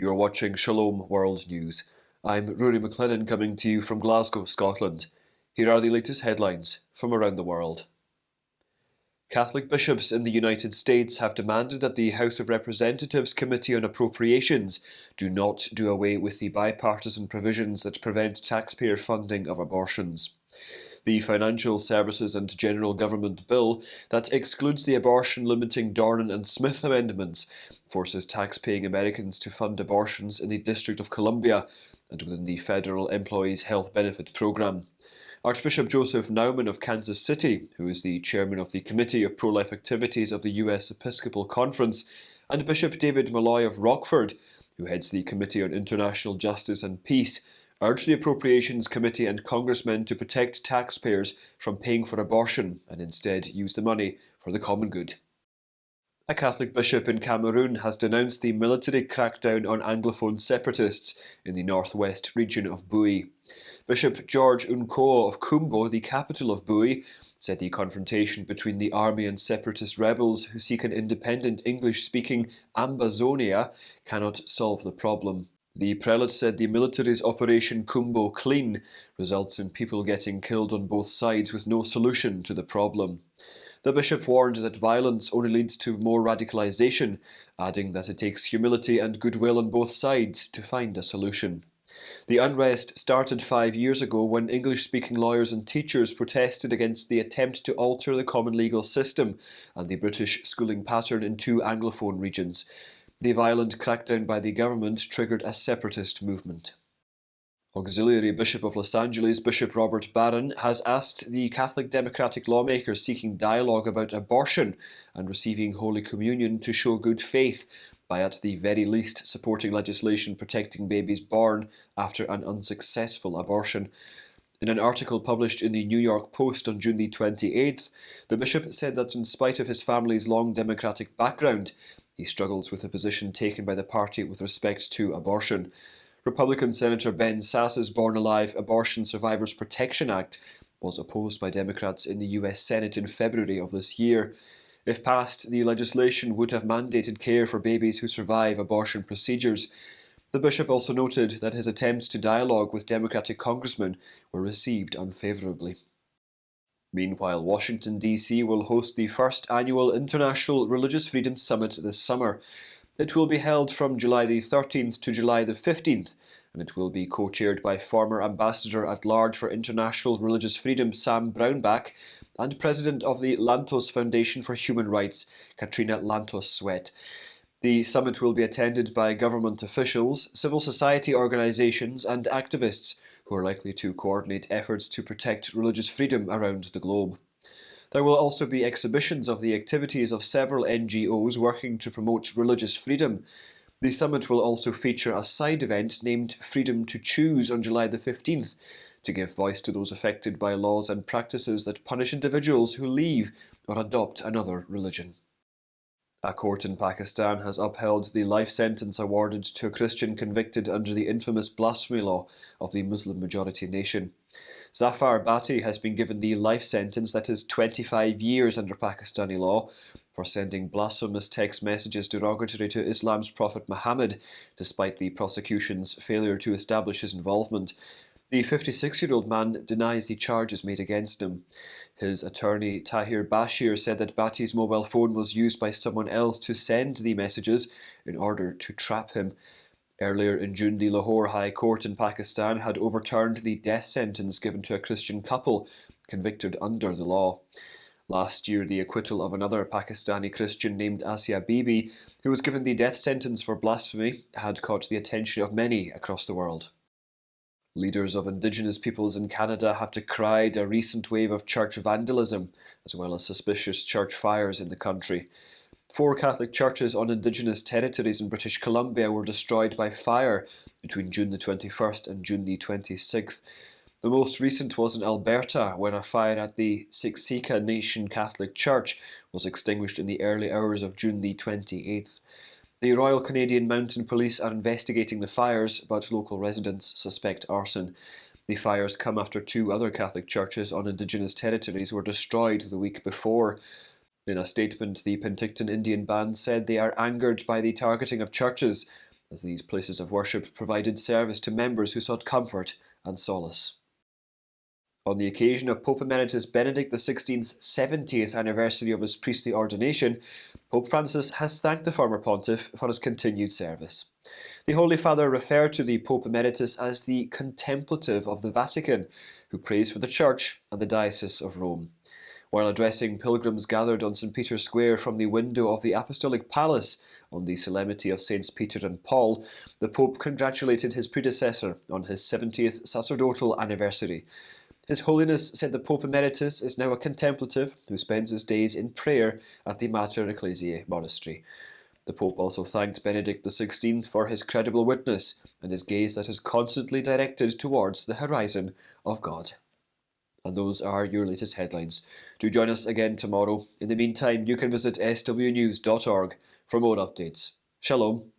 You're watching Shalom World News. I'm Rory McLennan coming to you from Glasgow, Scotland. Here are the latest headlines from around the world. Catholic bishops in the United States have demanded that the House of Representatives Committee on Appropriations do not do away with the bipartisan provisions that prevent taxpayer funding of abortions. The Financial Services and General Government Bill that excludes the abortion-limiting Dornan and Smith amendments forces tax-paying Americans to fund abortions in the District of Columbia and within the Federal Employees Health Benefit Program. Archbishop Joseph Naumann of Kansas City, who is the chairman of the Committee of Pro-Life Activities of the U.S. Episcopal Conference, and Bishop David Malloy of Rockford, who heads the Committee on International Justice and Peace, urged the Appropriations Committee and congressmen to protect taxpayers from paying for abortion and instead use the money for the common good. A Catholic bishop in Cameroon has denounced the military crackdown on Anglophone separatists in the northwest region of Bui. Bishop George Nkuo of Kumbo, the capital of Bui, said the confrontation between the army and separatist rebels who seek an independent English-speaking Ambazonia cannot solve the problem. The prelate said the military's Operation Kumbo Clean results in people getting killed on both sides with no solution to the problem. The bishop warned that violence only leads to more radicalisation, adding that it takes humility and goodwill on both sides to find a solution. The unrest started 5 years ago when English-speaking lawyers and teachers protested against the attempt to alter the common legal system and the British schooling pattern in two Anglophone regions. The violent crackdown by the government triggered a separatist movement. Auxiliary Bishop of Los Angeles, Bishop Robert Barron, has asked the Catholic Democratic lawmakers seeking dialogue about abortion and receiving Holy Communion to show good faith by at the very least supporting legislation protecting babies born after an unsuccessful abortion. In an article published in the New York Post on June the 28th, the bishop said that in spite of his family's long democratic background, he struggles with the position taken by the party with respect to abortion. Republican Senator Ben Sasse's Born Alive Abortion Survivors Protection Act was opposed by Democrats in the US Senate in February of this year. If passed, the legislation would have mandated care for babies who survive abortion procedures. The bishop also noted that his attempts to dialogue with Democratic congressmen were received unfavourably. Meanwhile, Washington, D.C. will host the first annual International Religious Freedom Summit this summer. It will be held from July the 13th to July the 15th, and it will be co-chaired by former Ambassador-at-Large for International Religious Freedom Sam Brownback and President of the Lantos Foundation for Human Rights, Katrina Lantos-Sweat. The summit will be attended by government officials, civil society organisations and activists who are likely to coordinate efforts to protect religious freedom around the globe. There will also be exhibitions of the activities of several NGOs working to promote religious freedom. The summit will also feature a side event named Freedom to Choose on July the 15th, to give voice to those affected by laws and practices that punish individuals who leave or adopt another religion. A court in Pakistan has upheld the life sentence awarded to a Christian convicted under the infamous blasphemy law of the Muslim-majority nation. Zafar Bhatti has been given the life sentence that is 25 years under Pakistani law for sending blasphemous text messages derogatory to Islam's Prophet Muhammad, despite the prosecution's failure to establish his involvement. The 56-year-old man denies the charges made against him. His attorney Tahir Bashir said that Bhatti's mobile phone was used by someone else to send the messages in order to trap him. Earlier in June, the Lahore High Court in Pakistan had overturned the death sentence given to a Christian couple convicted under the law. Last year, the acquittal of another Pakistani Christian named Asia Bibi, who was given the death sentence for blasphemy, had caught the attention of many across the world. Leaders of Indigenous peoples in Canada have decried a recent wave of church vandalism, as well as suspicious church fires in the country. 4 Catholic churches on Indigenous territories in British Columbia were destroyed by fire between June the 21st and June the 26th. The most recent was in Alberta, where a fire at the Siksika Nation Catholic Church was extinguished in the early hours of June the 28th. The Royal Canadian Mounted Police are investigating the fires, but local residents suspect arson. The fires come after 2 other Catholic churches on Indigenous territories were destroyed the week before. In a statement, the Penticton Indian Band said they are angered by the targeting of churches as these places of worship provided service to members who sought comfort and solace. On the occasion of Pope Emeritus Benedict XVI's 70th anniversary of his priestly ordination, Pope Francis has thanked the former pontiff for his continued service. The Holy Father referred to the Pope Emeritus as the contemplative of the Vatican, who prays for the Church and the Diocese of Rome. While addressing pilgrims gathered on St. Peter's Square from the window of the Apostolic Palace on the solemnity of Saints Peter and Paul, the Pope congratulated his predecessor on his 70th sacerdotal anniversary. His Holiness said the Pope Emeritus is now a contemplative who spends his days in prayer at the Mater Ecclesiae monastery. The Pope also thanked Benedict XVI for his credible witness and his gaze that is constantly directed towards the horizon of God. And those are your latest headlines. Do join us again tomorrow. In the meantime, you can visit swnews.org for more updates. Shalom.